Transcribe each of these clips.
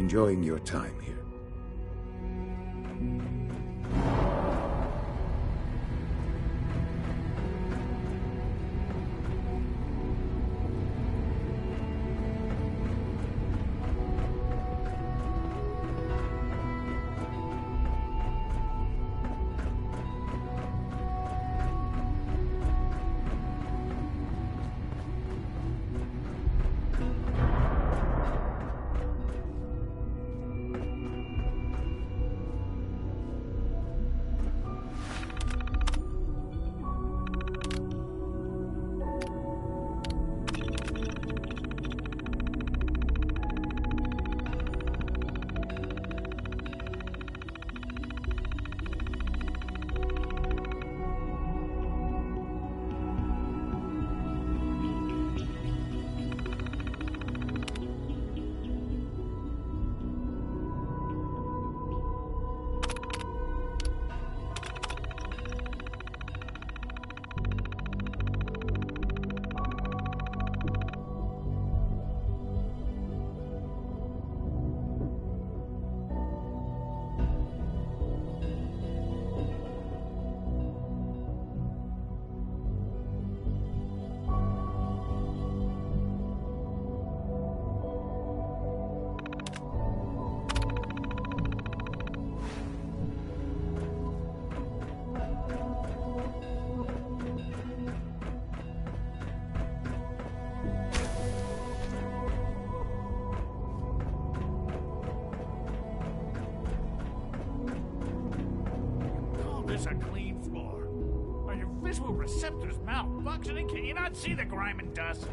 enjoying your time here. A clean floor. Are your visual receptors malfunctioning? Can you not see the grime and dust?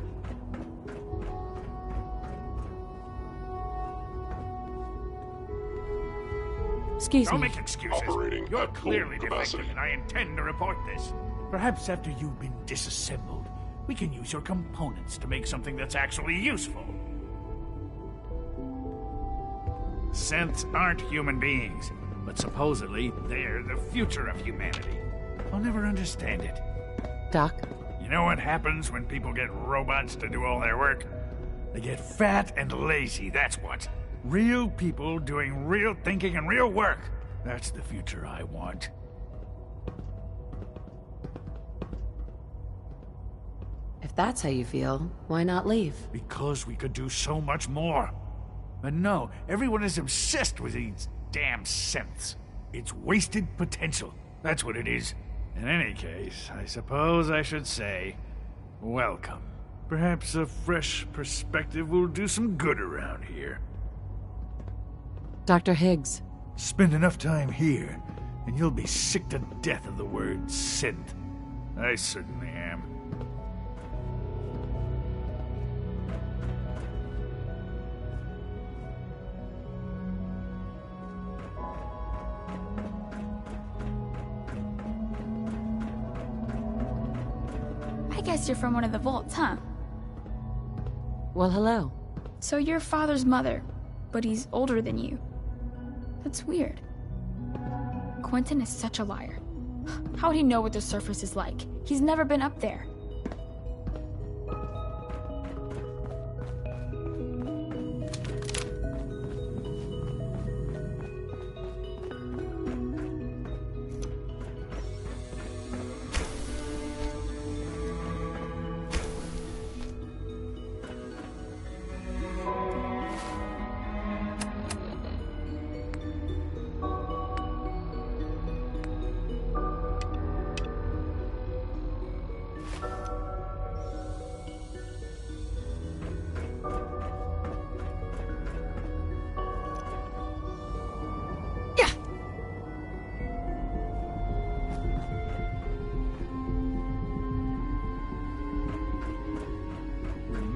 Excuse Don't me. make excuses. Operating You're at full clearly capacity. defective, and I intend to report this. Perhaps after you've been disassembled, we can use your components to make something that's actually useful. Synths aren't human beings, but supposedly they're the future of humanity. I'll never understand it. Doc? You know what happens when people get robots to do all their work? They get fat and lazy, that's what. Real people doing real thinking and real work. That's the future I want. If that's how you feel, why not leave? Because we could do so much more. But no, everyone is obsessed with these damn synths. It's wasted potential. That's what it is. In any case, I suppose I should say, welcome. Perhaps a fresh perspective will do some good around here. Dr. Higgs. Spend enough time here, and you'll be sick to death of the word synth. I certainly am. I guess you're from one of the vaults, huh? Well, hello. So you're father's mother, but he's older than you. That's weird. Quentin is such a liar. How would he know what the surface is like? He's never been up there.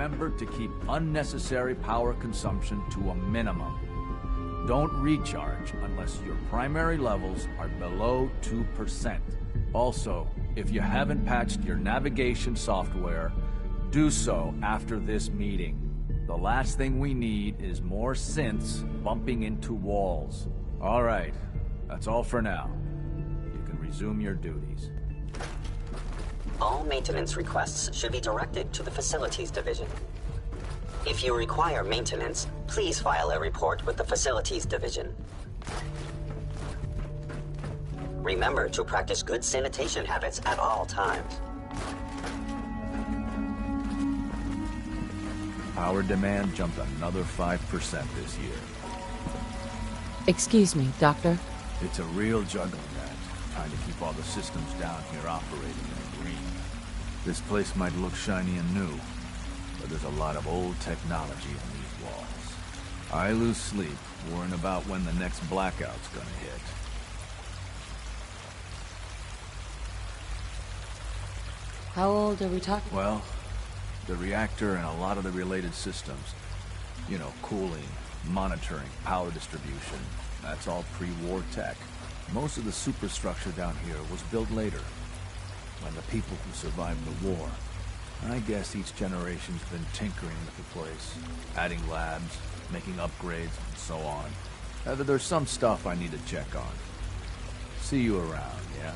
Remember to keep unnecessary power consumption to a minimum. Don't recharge unless your primary levels are below 2%. Also, if you haven't patched your navigation software, do so after this meeting. The last thing we need is more synths bumping into walls. All right, that's all for now. You can resume your duties. All maintenance requests should be directed to the Facilities Division. If you require maintenance, please file a report with the Facilities Division. Remember to practice good sanitation habits at all times. Power demand jumped another 5% this year. Excuse me, Doctor. It's a real juggling act, trying to keep all the systems down here operating in the green. This place might look shiny and new, but there's a lot of old technology in these walls. I lose sleep worrying about when the next blackout's gonna hit. How old are we talking? Well, the reactor and a lot of the related systems. You know, cooling, monitoring, power distribution. That's all pre-war tech. Most of the superstructure down here was built later, when the people who survived the war. I guess each generation's been tinkering with the place, adding labs, making upgrades, and so on. There's some stuff I need to check on. See you around, yeah?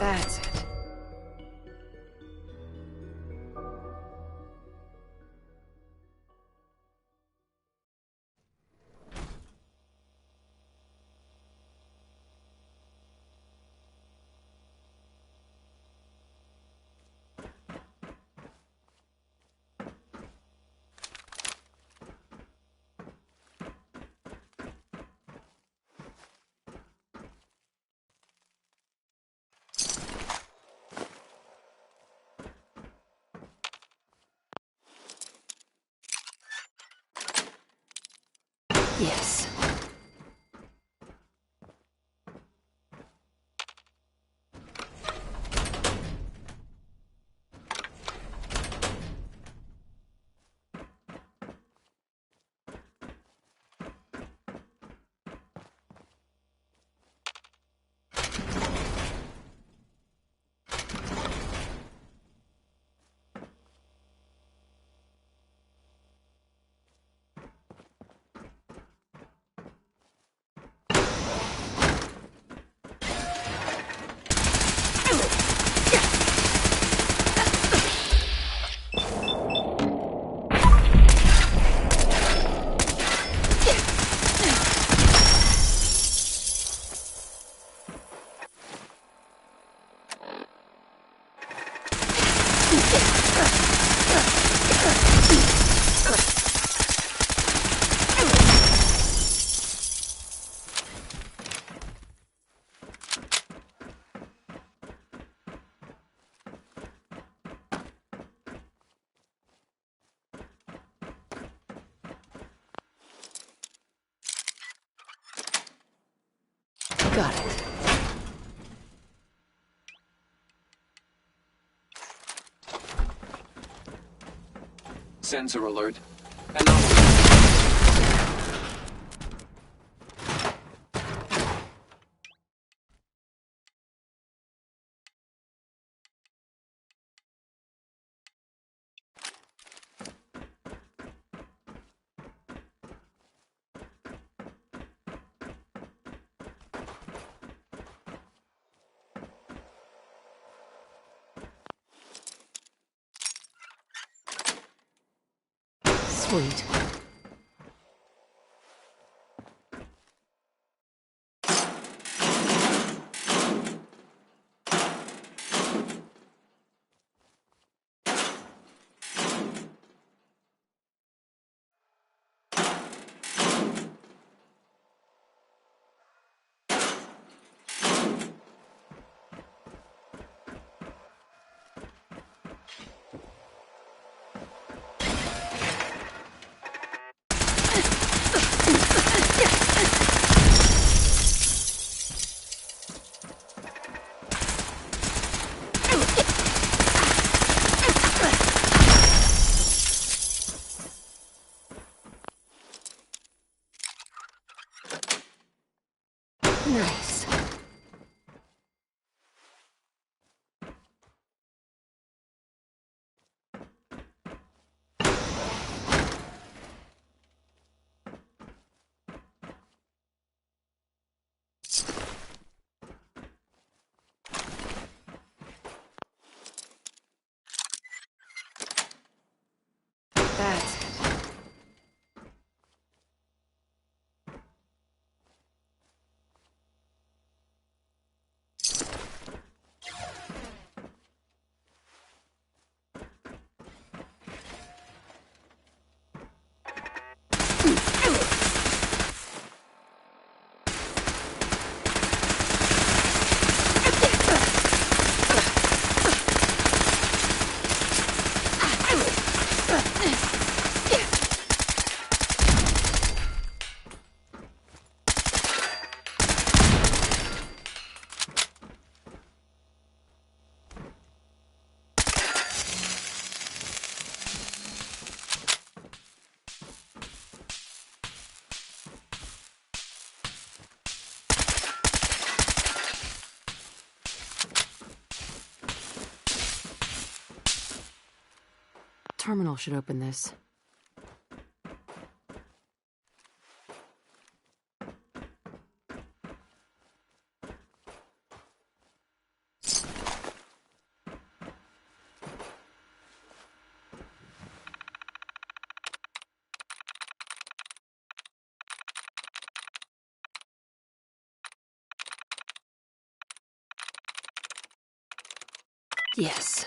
That's it. Yes. Got it. Sensor alert. Anomaly. Sweet. Nice. That's it. Terminal should open this. Yes.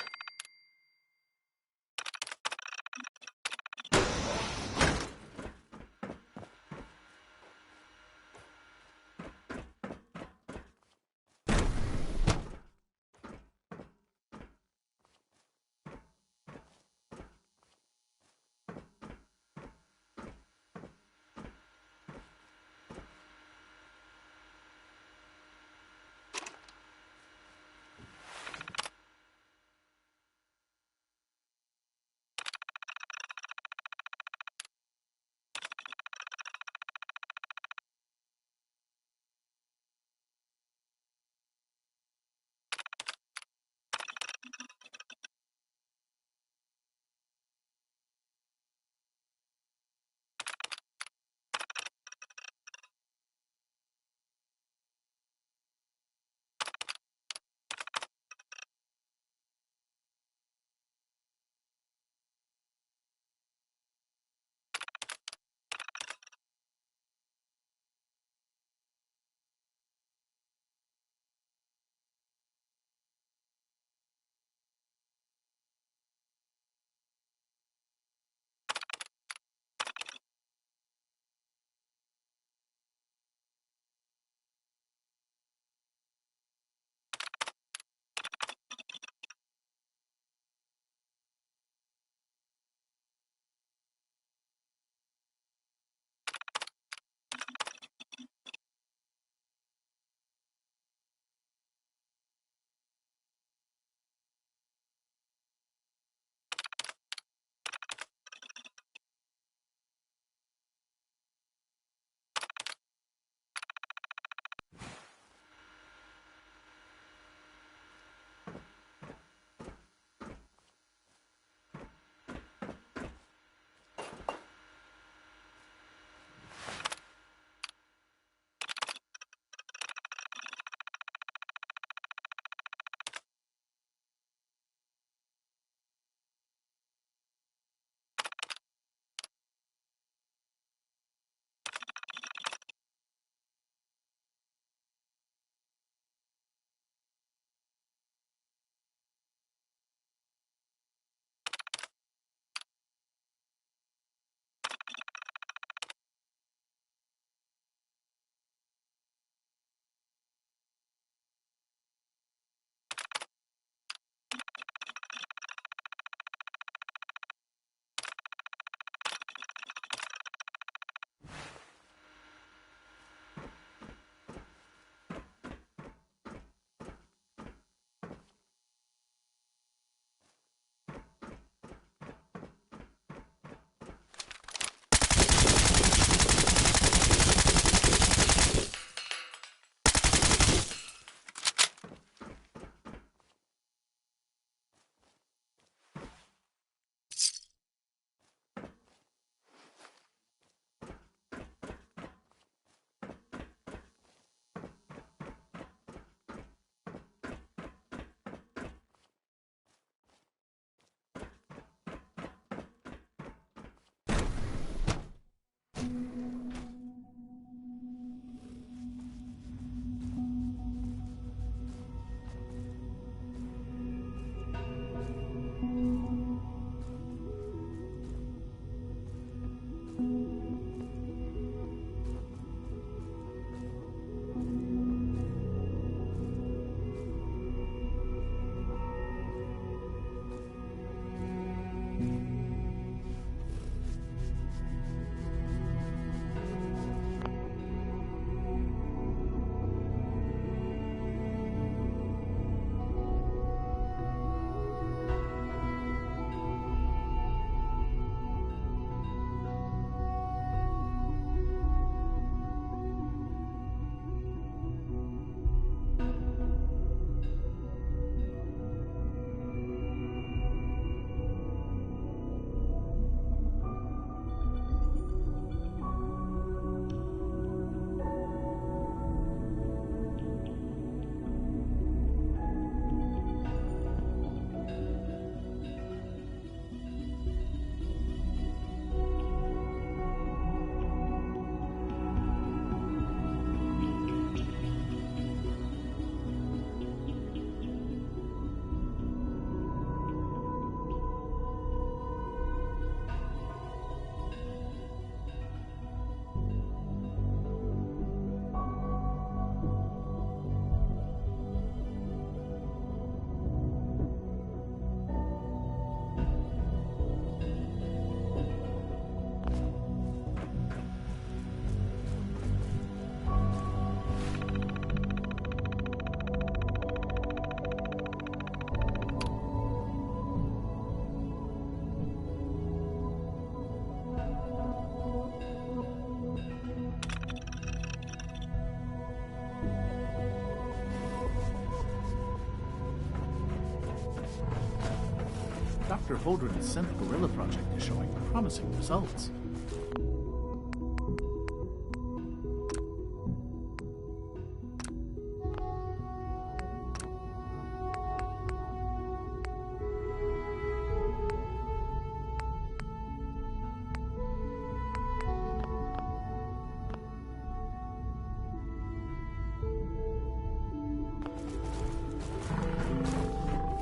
Dr. Holdren's Synth Gorilla project is showing promising results.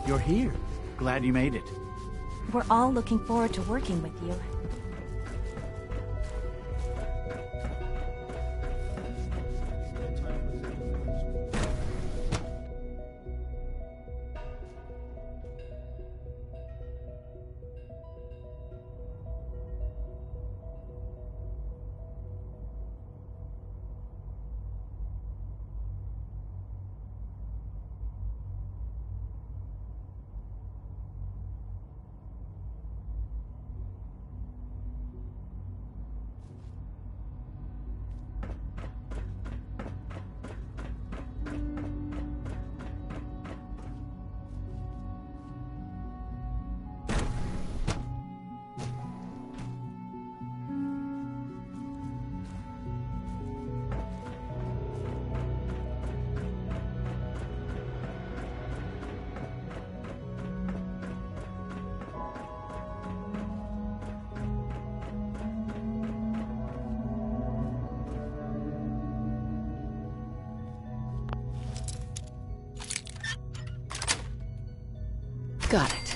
You're here. Glad you made it. We're all looking forward to working with you. Got it.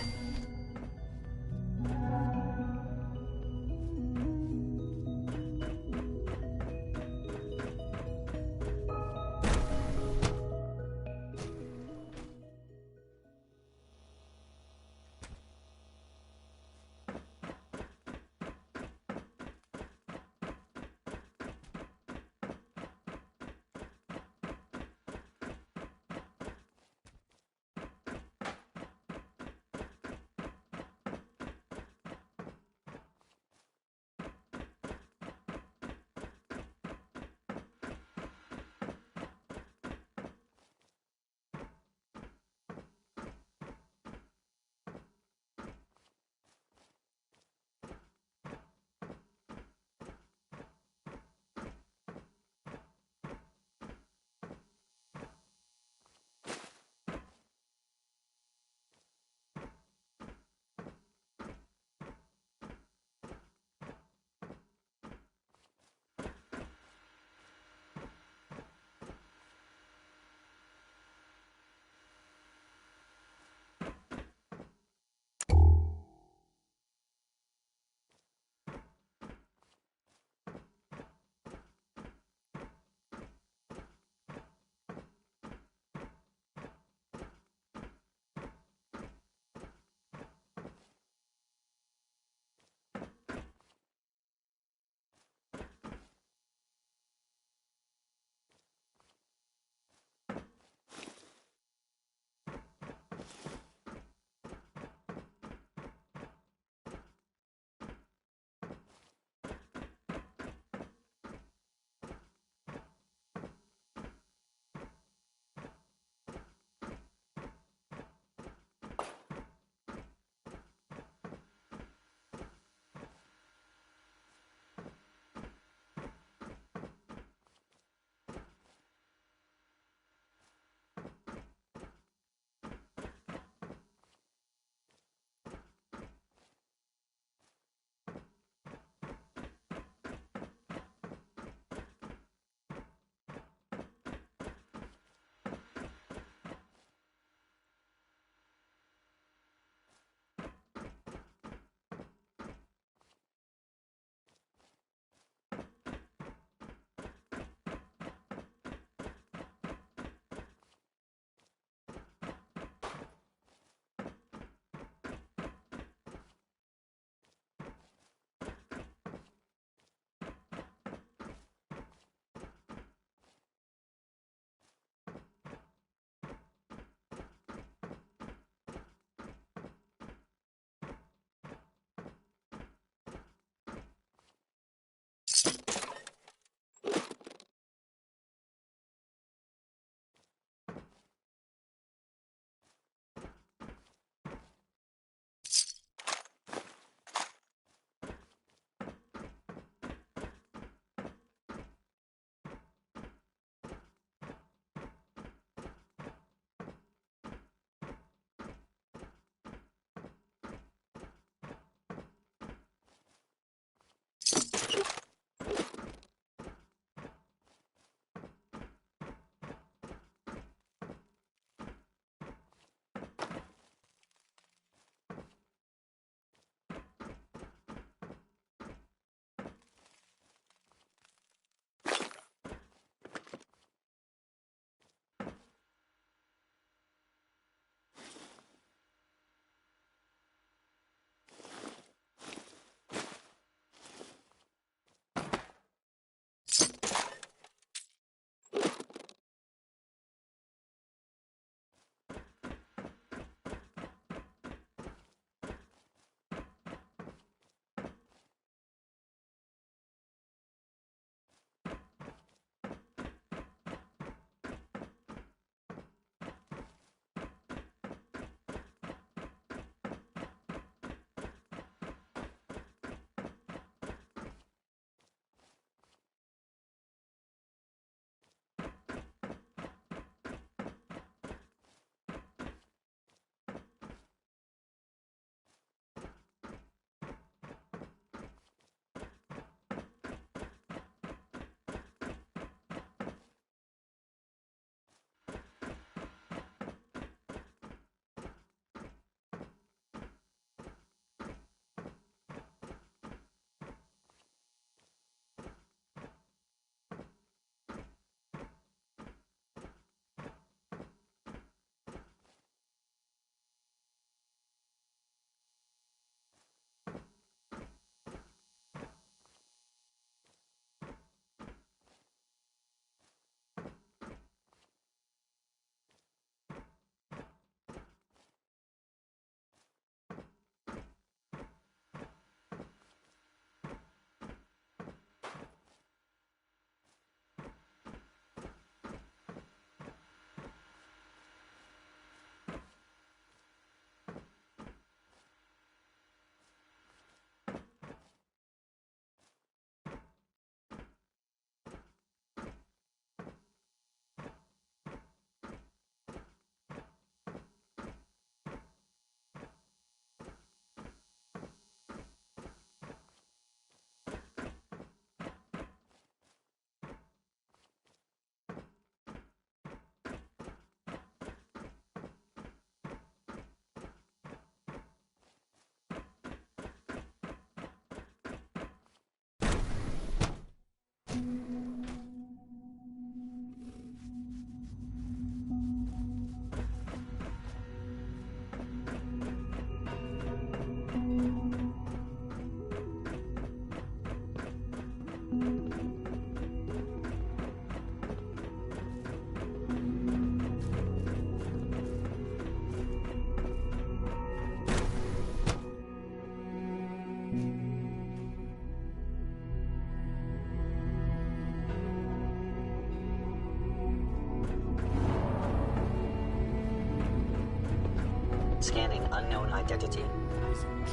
Scanning unknown identity.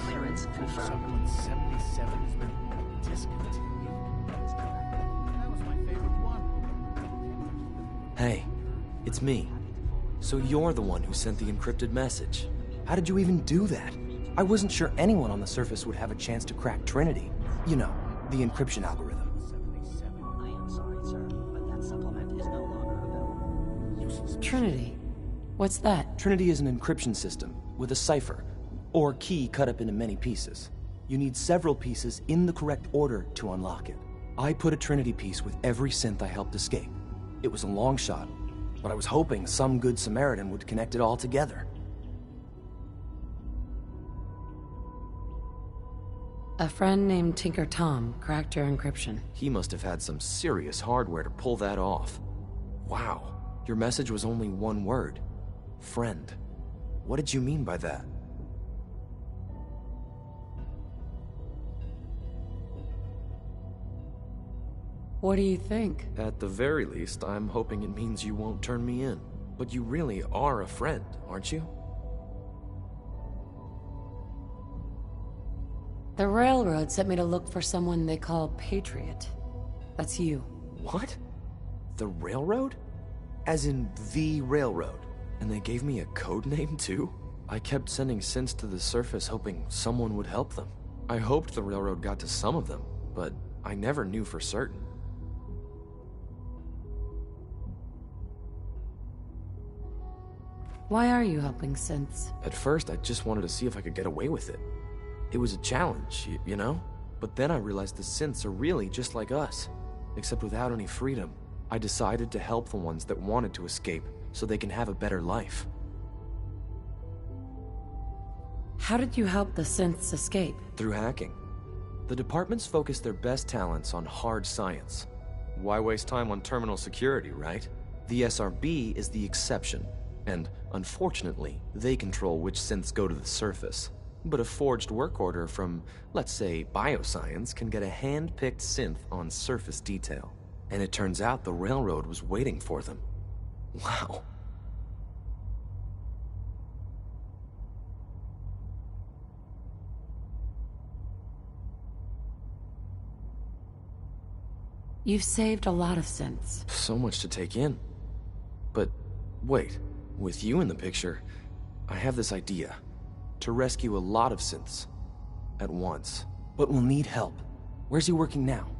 Clearance confirmed. Someone 77 has been discontinued. That was my favorite one. Hey, it's me. So you're the one who sent the encrypted message. How did you even do that? I wasn't sure anyone on the surface would have a chance to crack Trinity. You know, the encryption algorithm. I am sorry, sir, but that supplement is no longer available. Trinity. What's that? Trinity is an encryption system with a cipher, or key cut up into many pieces. You need several pieces in the correct order to unlock it. I put a Trinity piece with every synth I helped escape. It was a long shot, but I was hoping some good Samaritan would connect it all together. A friend named Tinker Tom cracked your encryption. He must have had some serious hardware to pull that off. Wow, your message was only one word. Friend. What did you mean by that? What do you think? At the very least, I'm hoping it means you won't turn me in. But you really are a friend, aren't you? The Railroad sent me to look for someone they call Patriot. That's you. What? The Railroad? As in the Railroad? And they gave me a code name too? I kept sending synths to the surface hoping someone would help them. I hoped the Railroad got to some of them, but I never knew for certain. Why are you helping synths? At first, I just wanted to see if I could get away with it. It was a challenge, you know? But then I realized the synths are really just like us, except without any freedom. I decided to help the ones that wanted to escape so they can have a better life. How did you help the synths escape? Through hacking. The departments focus their best talents on hard science. Why waste time on terminal security, right? The SRB is the exception, and unfortunately, they control which synths go to the surface. But a forged work order from, let's say, bioscience can get a hand-picked synth on surface detail. And it turns out the Railroad was waiting for them. Wow. You've saved a lot of synths. So much to take in. But wait, with you in the picture, I have this idea. To rescue a lot of synths at once. But we'll need help. Where's he working now?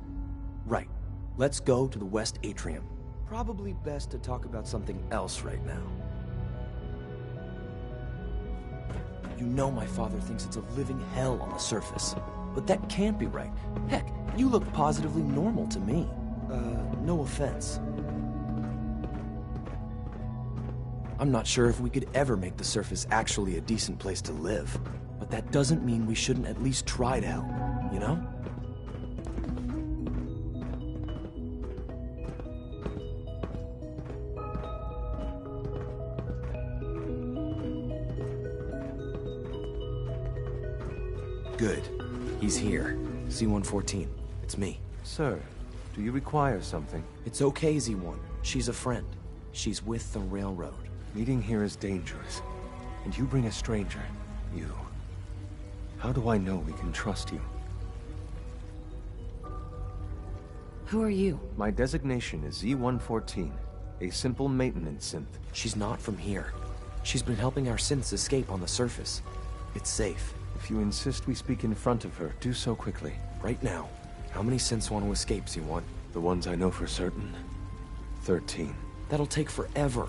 Right. Let's go to the West Atrium. Probably best to talk about something else right now. You know my father thinks it's a living hell on the surface. But that can't be right. Heck, you look positively normal to me. No offense. I'm not sure if we could ever make the surface actually a decent place to live. But that doesn't mean we shouldn't at least try to help, you know? Good. He's here. Z-114. It's me. Sir, do you require something? It's okay, Z-1. She's a friend. She's with the Railroad. Meeting here is dangerous. And you bring a stranger. You. How do I know we can trust you? Who are you? My designation is Z-114, a simple maintenance synth. She's not from here. She's been helping our synths escape on the surface. It's safe. If you insist we speak in front of her, do so quickly. Right now. How many synths want to escape, Z-1? The ones I know for certain. 13. That'll take forever.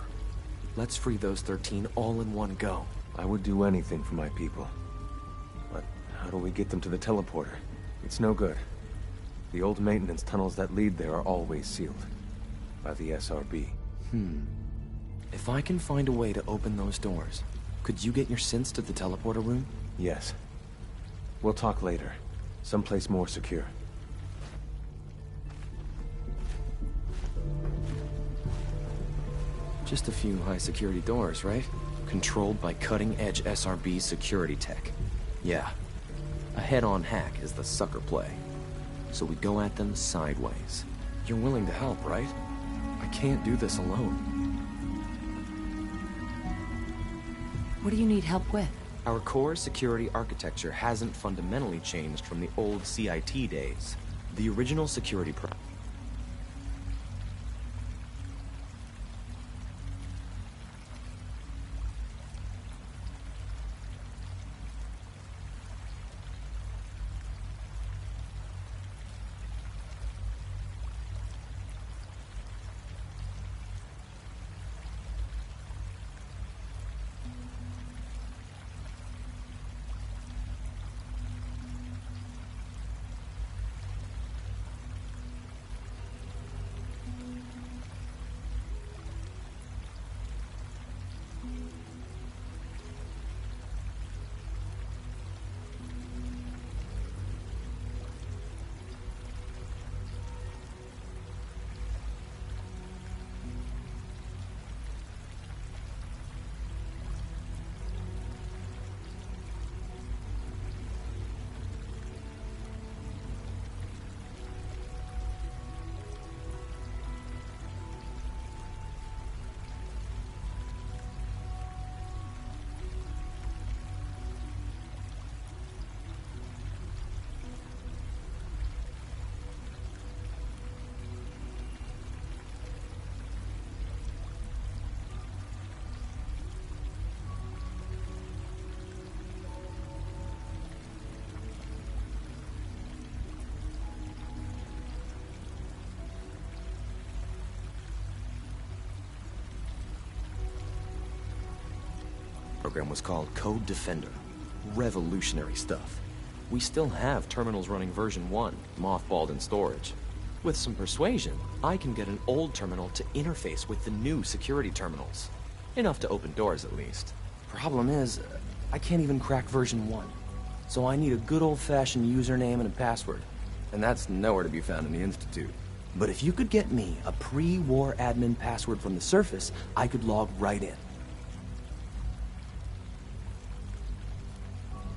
Let's free those 13 all in one go. I would do anything for my people. But how do we get them to the teleporter? It's no good. The old maintenance tunnels that lead there are always sealed. By the SRB. If I can find a way to open those doors, could you get your synths to the teleporter room? Yes. We'll talk later. Someplace more secure. Just a few high-security doors, right? Controlled by cutting-edge SRB security tech. Yeah. A head-on hack is the sucker play. So we go at them sideways. You're willing to help, right? I can't do this alone. What do you need help with? Our core security architecture hasn't fundamentally changed from the old CIT days. The original security program was called Code Defender. Revolutionary stuff. We still have terminals running version 1, mothballed in storage. With some persuasion, I can get an old terminal to interface with the new security terminals. Enough to open doors, at least. Problem is, I can't even crack version 1. So I need a good old-fashioned username and a password. And that's nowhere to be found in the Institute. But if you could get me a pre-war admin password from the surface, I could log right in.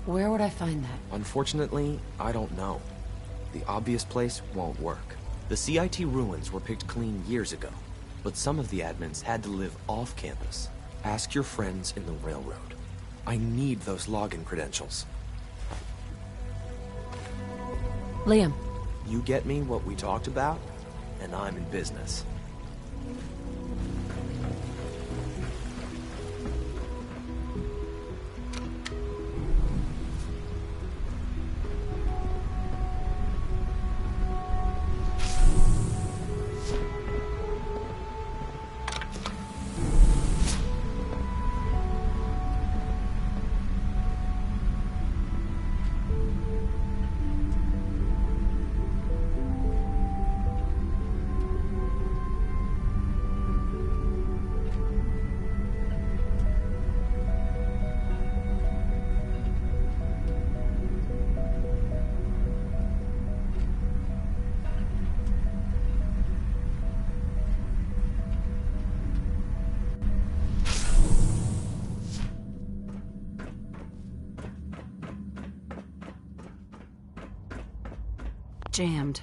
Where would I find that? Unfortunately, I don't know. The obvious place won't work. The CIT ruins were picked clean years ago, but some of the admins had to live off campus. Ask your friends in the railroad. I need those login credentials. Liam. You get me what we talked about, and I'm in business. Jammed.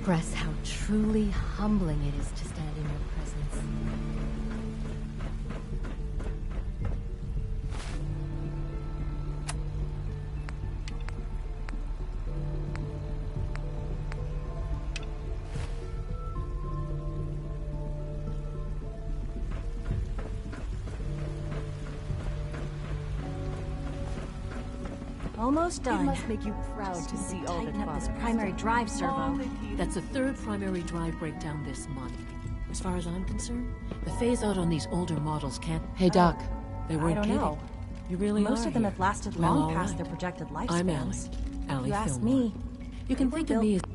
express how truly humbling it is to stand in your presence. Almost done. It must make you proud to see all that Tighten up this Father has primary done. drive servo. That's the third primary drive breakdown this month. As far as I'm concerned, the phase-out on these older models can't... Hey, Doc. They weren't I don't kidding. know. You really Most are of them here. have lasted Well, long all past right. their projected lifespans. I'm Allie. Allie If you ask Fillmore. me, You can they think were of me as... built-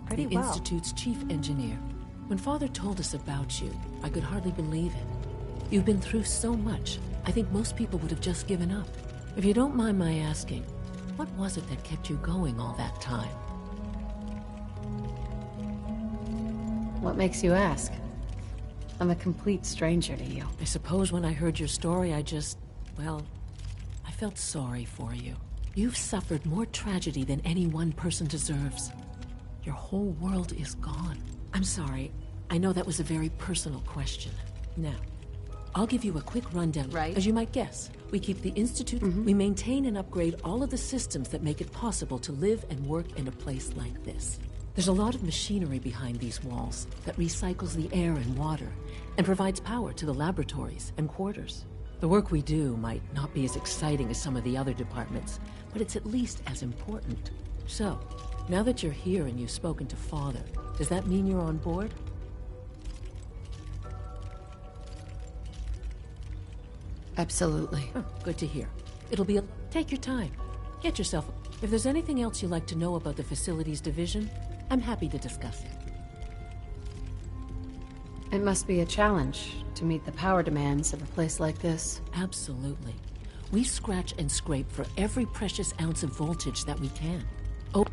Pretty the well. Institute's chief engineer. When Father told us about you, I could hardly believe it. You've been through so much, I think most people would have just given up. If you don't mind my asking, what was it that kept you going all that time? What makes you ask? I'm a complete stranger to you. I suppose when I heard your story, well, I felt sorry for you. You've suffered more tragedy than any one person deserves. Your whole world is gone. I'm sorry. I know that was a very personal question. Now, I'll give you a quick rundown. Right. As you might guess, we keep the Institute, we maintain and upgrade all of the systems that make it possible to live and work in a place like this. There's a lot of machinery behind these walls that recycles the air and water and provides power to the laboratories and quarters. The work we do might not be as exciting as some of the other departments, but it's at least as important. So, now that you're here and you've spoken to Father, does that mean you're on board? Absolutely. Oh, good to hear. It'll be a... Take your time. Get yourself... If there's anything else you'd like to know about the Facilities Division, I'm happy to discuss it. It must be a challenge to meet the power demands of a place like this. Absolutely. We scratch and scrape for every precious ounce of voltage that we can. Oh,